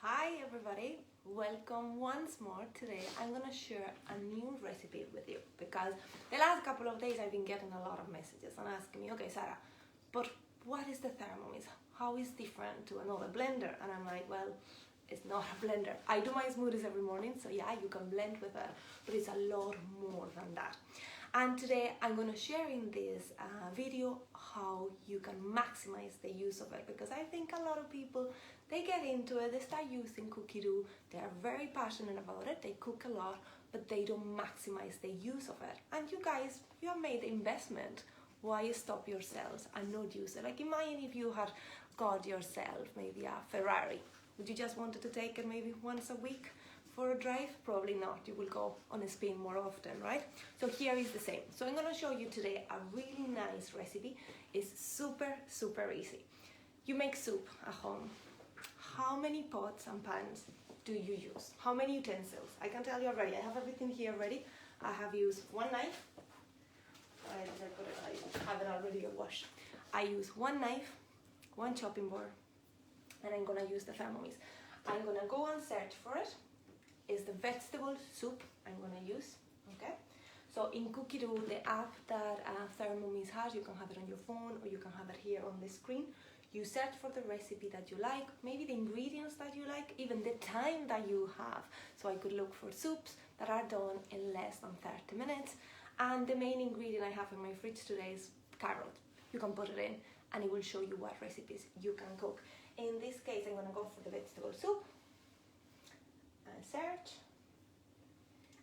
Hi everybody, welcome once more. Today I'm gonna share a new recipe with you because the last couple of days I've been getting a lot of messages and asking me, okay Sarah, but what is the Thermomix? How is different to another blender? And I'm like, well, it's not a blender. I do my smoothies every morning, so yeah, you can blend with it, but it's a lot more than that. And today I'm going to share in this video how you can maximize the use of it, because I think a lot of people, they get into it, they start using cookie dough, they are very passionate about it, they cook a lot, but they don't maximize the use of it. And you guys, you have made the investment. Why stop yourselves and not use it? Like, imagine if you had got yourself maybe a Ferrari. Would you just wanted to take it maybe once a week for a drive? Probably not. You will go on a spin more often, right? So here is the same. So I'm going to show you today a really nice recipe. It's super easy. You make soup at home. How many pots and pans do you use? How many utensils? I can tell you already. I have everything here ready. I have used one knife. I have it already washed. I use one knife, one chopping board, and I'm gonna use the Thermomix. I'm gonna go and search for it. Is the vegetable soup I'm gonna use, okay? So in Cookie Dough, the app that Thermomix has, you can have it on your phone or you can have it here on the screen. You search for the recipe that you like, maybe the ingredients that you like, even the time that you have. So I could look for soups that are done in less than 30 minutes. And the main ingredient I have in my fridge today is carrot. You can put it in and it will show you what recipes you can cook. In this case, I'm gonna go for the vegetable soup and search.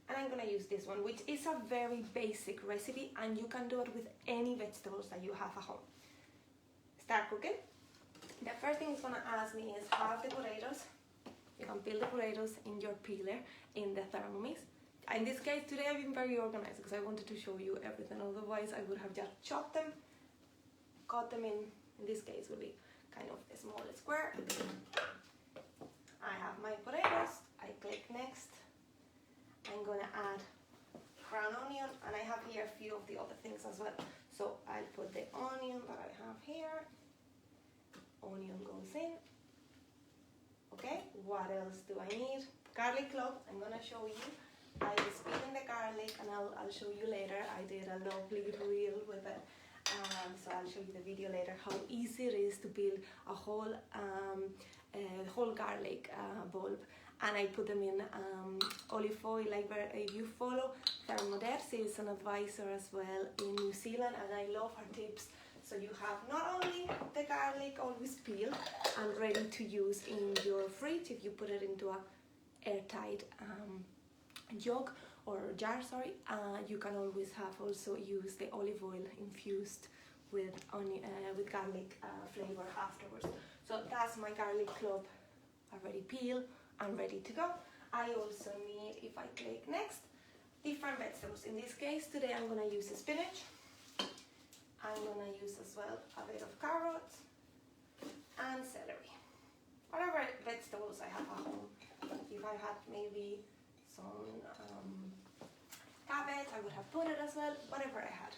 And I'm gonna use this one, which is a very basic recipe and you can do it with any vegetables that you have at home. Start cooking. The first thing it's gonna ask me is have the potatoes. You can peel the potatoes in your peeler in the Thermomix. In this case, today I've been very organized because I wanted to show you everything. Otherwise, I would have just chopped them, cut them in this case would be kind of a small square. I have my potatoes. I click next. I'm gonna add ground onion, and I have here a few of the other things as well. So I'll put the onion that I have here. Onion goes in. Okay, what else do I need? Garlic clove, I'm gonna show you. I was peeling the garlic and I'll show you later. I did a lovely reel with it. So I'll show you the video later how easy it is to peel a whole garlic bulb. And I put them in olive oil. Like, if you follow Thermomix, she's an advisor as well in New Zealand, and I love her tips. So you have not only the garlic always peeled and ready to use in your fridge if you put it into a airtight jug or jar, sorry, you can always have also use the olive oil infused with garlic flavor afterwards. So that's my garlic clove already peeled and ready to go. I also need, if I click next, different vegetables. In this case today I'm gonna use spinach. I'm gonna use as well a bit of carrots and celery. Whatever vegetables I have at home. If I had maybe some cabbage, I would have put it as well, whatever I had.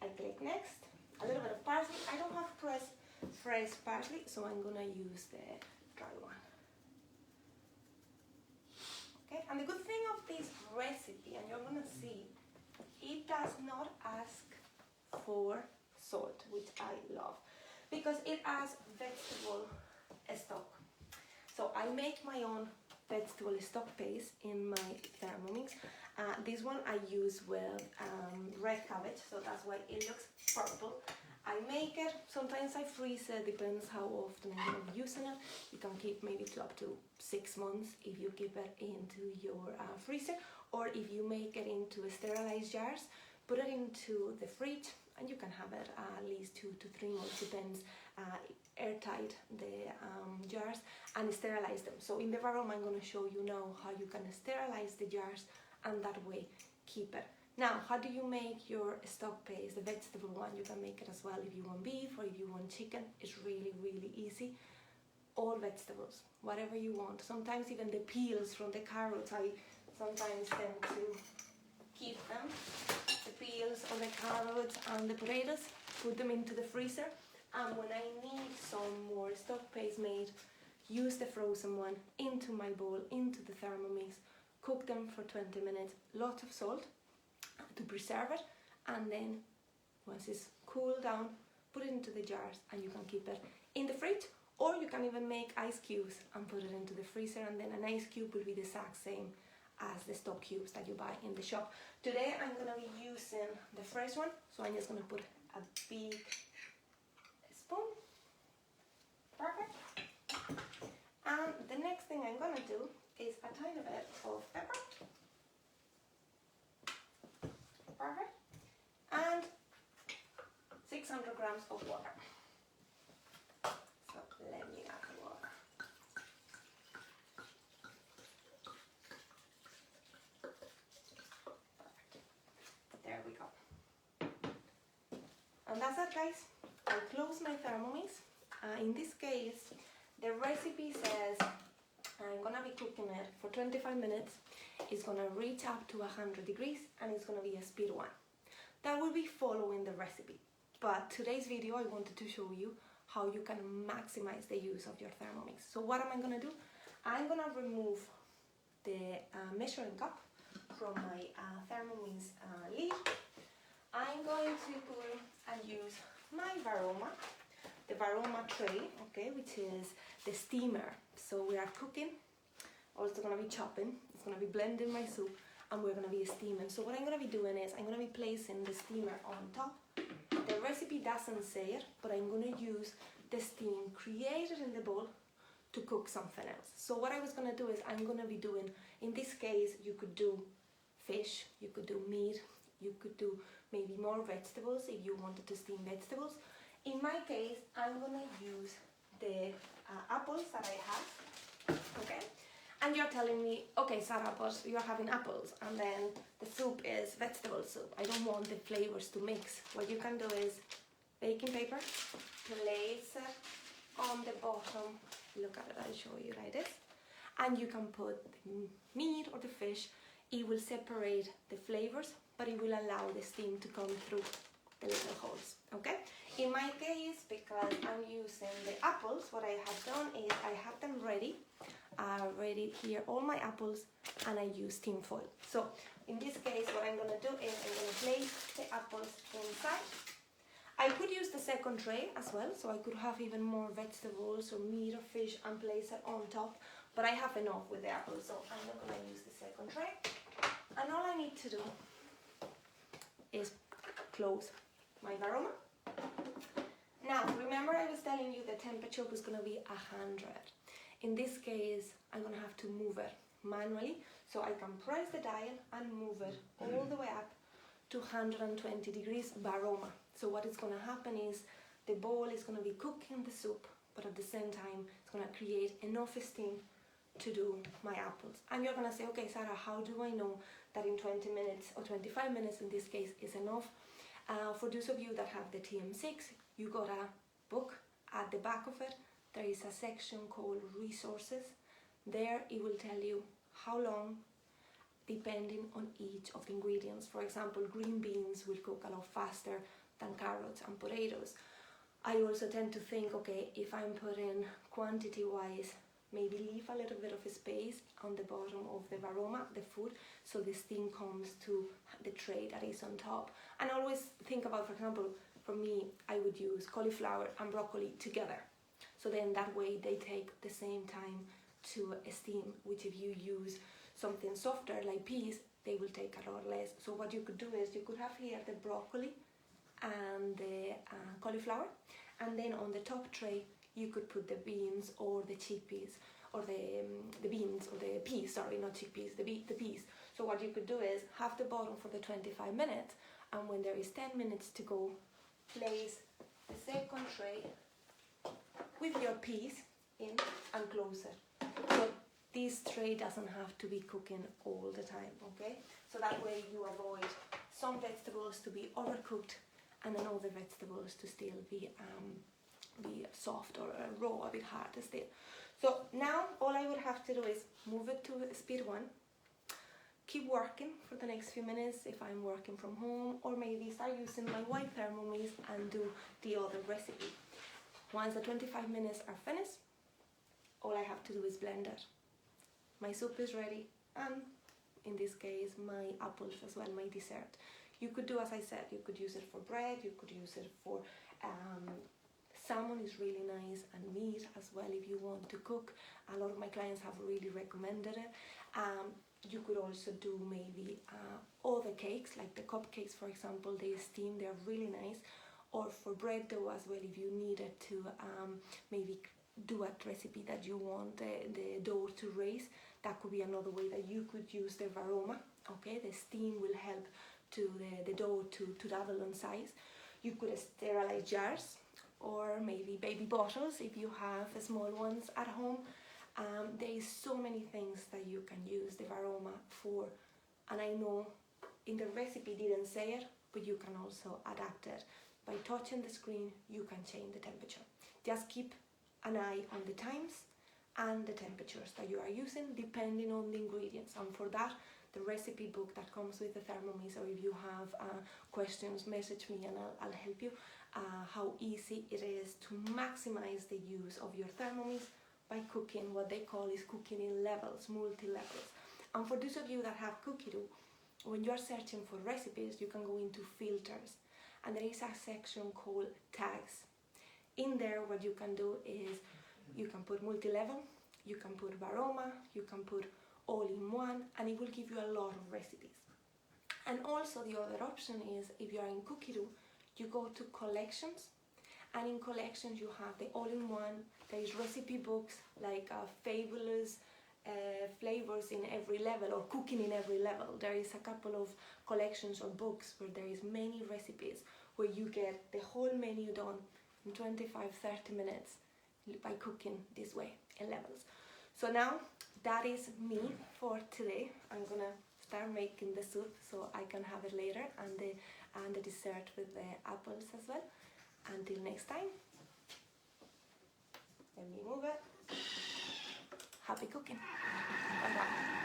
I click next. A little bit of parsley. I don't have fresh parsley, so I'm gonna use the dry one. Okay, and the good thing of this recipe, and you're gonna see, it does not ask for salt, which I love, because it has vegetable stock. So I make my own vegetable stock paste in my Thermomix. This one I use with red cabbage, so that's why it looks purple. I make it, sometimes I freeze it, depends how often I'm going to be using it. You can keep maybe up to 6 months if you keep it into your freezer, or if you make it into sterilized jars, put it into the fridge and you can have it at least 2 to 3 months, depends, airtight the jars, and sterilize them. So in the Varoma I'm going to show you now how you can sterilize the jars and that way keep it. Now, how do you make your stock paste, the vegetable one? You can make it as well if you want beef or if you want chicken. It's really easy. All vegetables, whatever you want. Sometimes even the peels from the carrots, I sometimes tend to keep them. The peels of the carrots and the potatoes, put them into the freezer. And when I need some more stock paste made, use the frozen one into my bowl, into the Thermomix, cook them for 20 minutes, lots of salt to preserve it, and then once it's cooled down, put it into the jars, and you can keep it in the fridge, or you can even make ice cubes and put it into the freezer, and then an ice cube will be the exact same as the stock cubes that you buy in the shop. Today I'm going to be using the fresh one, so I'm just going to put a big spoon. Perfect. And the next thing I'm going to do is a tiny bit of pepper. Perfect. And 600 grams of water. So let me add the water. Perfect. There we go. And that's it, guys. I'll close my Thermomix. In this case, the recipe says I'm gonna be cooking it for 25 minutes. It's gonna reach up to 100 degrees and it's gonna be a speed 1. That will be following the recipe. But today's video, I wanted to show you how you can maximize the use of your Thermomix. So what am I gonna do? I'm gonna remove the measuring cup from my Thermomix lid. I'm going to go and use my Varoma, the Varoma tray, okay, which is the steamer. So we are cooking, also gonna be chopping, it's gonna be blending my soup, and we're gonna be steaming. So what I'm gonna be doing is I'm gonna be placing the steamer on top. The recipe doesn't say it, but I'm gonna use the steam created in the bowl to cook something else. So what I was gonna do is I'm gonna be doing, in this case, you could do fish, you could do meat, you could do maybe more vegetables if you wanted to steam vegetables. In my case, I'm gonna use the apples that I have, okay? And you're telling me, okay, Sarah, but you're having apples and then the soup is vegetable soup. I don't want the flavors to mix. What you can do is baking paper, place it on the bottom. Look at it, I'll show you like this. And you can put the meat or the fish. It will separate the flavors, but it will allow the steam to come through the little holes, okay? In my case, because I'm using the apples, what I have done is I have them ready. Ready here, all my apples, and I use tin foil. So in this case, what I'm gonna do is I'm gonna place the apples inside. I could use the second tray as well, so I could have even more vegetables or meat or fish and place it on top, but I have enough with the apples, so I'm not gonna use the second tray. And all I need to do is close my Varoma. Now, remember I was telling you the temperature was gonna be 100. In this case, I'm gonna have to move it manually, so I can press the dial and move it all the way up to 120 degrees Varoma. So what is gonna happen is the bowl is gonna be cooking the soup, but at the same time, it's gonna create enough steam to do my apples. And you're gonna say, okay, Sarah, how do I know that in 20 minutes or 25 minutes in this case is enough? For those of you that have the TM6, you got a book at the back of it. There is a section called resources. There it will tell you how long, depending on each of the ingredients. For example, green beans will cook a lot faster than carrots and potatoes. I also tend to think, okay, if I'm putting quantity wise, maybe leave a little bit of a space on the bottom of the Varoma, the food, so the steam comes to the tray that is on top. And always think about, for example, for me, I would use cauliflower and broccoli together. So then that way they take the same time to steam, which if you use something softer like peas, they will take a lot less. So what you could do is you could have here the broccoli and the cauliflower, and then on the top tray you could put the beans or the chickpeas, or the beans or the peas, sorry, not chickpeas, the peas. So what you could do is have the bottom for the 25 minutes, and when there is 10 minutes to go, place the second tray with your peas in and close it. So this tray doesn't have to be cooking all the time, okay? So that way you avoid some vegetables to be overcooked and then all the vegetables to still be soft or raw, a bit hard still. So now all I would have to do is move it to speed 1, keep working for the next few minutes if I'm working from home, or maybe start using my white Thermomix and do the other recipe. Once the 25 minutes are finished, all I to do is blend it. My soup is ready, and in this case my apples as well, my dessert. You could do, as I said, you could use it for bread, you could use it for salmon is really nice, and meat as well if you want to cook. A lot of my clients have really recommended it. You could also do maybe other cakes, like the cupcakes for example, they steam, they're really nice. Or for bread dough as well, if you needed to maybe do a recipe that you want the dough to raise, that could be another way that you could use the Varoma. Okay, the steam will help to the dough to double in size. You could sterilize jars, or maybe baby bottles if you have small ones at home. There is so many things that you can use the Varoma for, and I know in the recipe didn't say it, but you can also adapt it. By touching the screen, you can change the temperature. Just keep an eye on the times and the temperatures that you are using depending on the ingredients. And for that, the recipe book that comes with the Thermomix, or if you have questions, message me and I'll help you how easy it is to maximize the use of your Thermomix by cooking. What they call is cooking in levels, multi-levels. And for those of you that have Cookie-Doo, when you are searching for recipes, you can go into filters, and there is a section called tags. In there, what you can do is you can put multi-level, you can put Varoma, you can put all-in-one, and it will give you a lot of recipes. And also the other option is, if you are in Cookie-Doo, you go to collections, and in collections you have the all-in-one. There is recipe books like fabulous flavors in every level, or cooking in every level. There is a couple of collections or books where there is many recipes where you get the whole menu done in 25-30 minutes by cooking this way in levels. So now that is me for today. I'm gonna start making the soup so I can have it later, and the dessert with the apples as well. Until next time, let me move it. Happy cooking. Bye bye.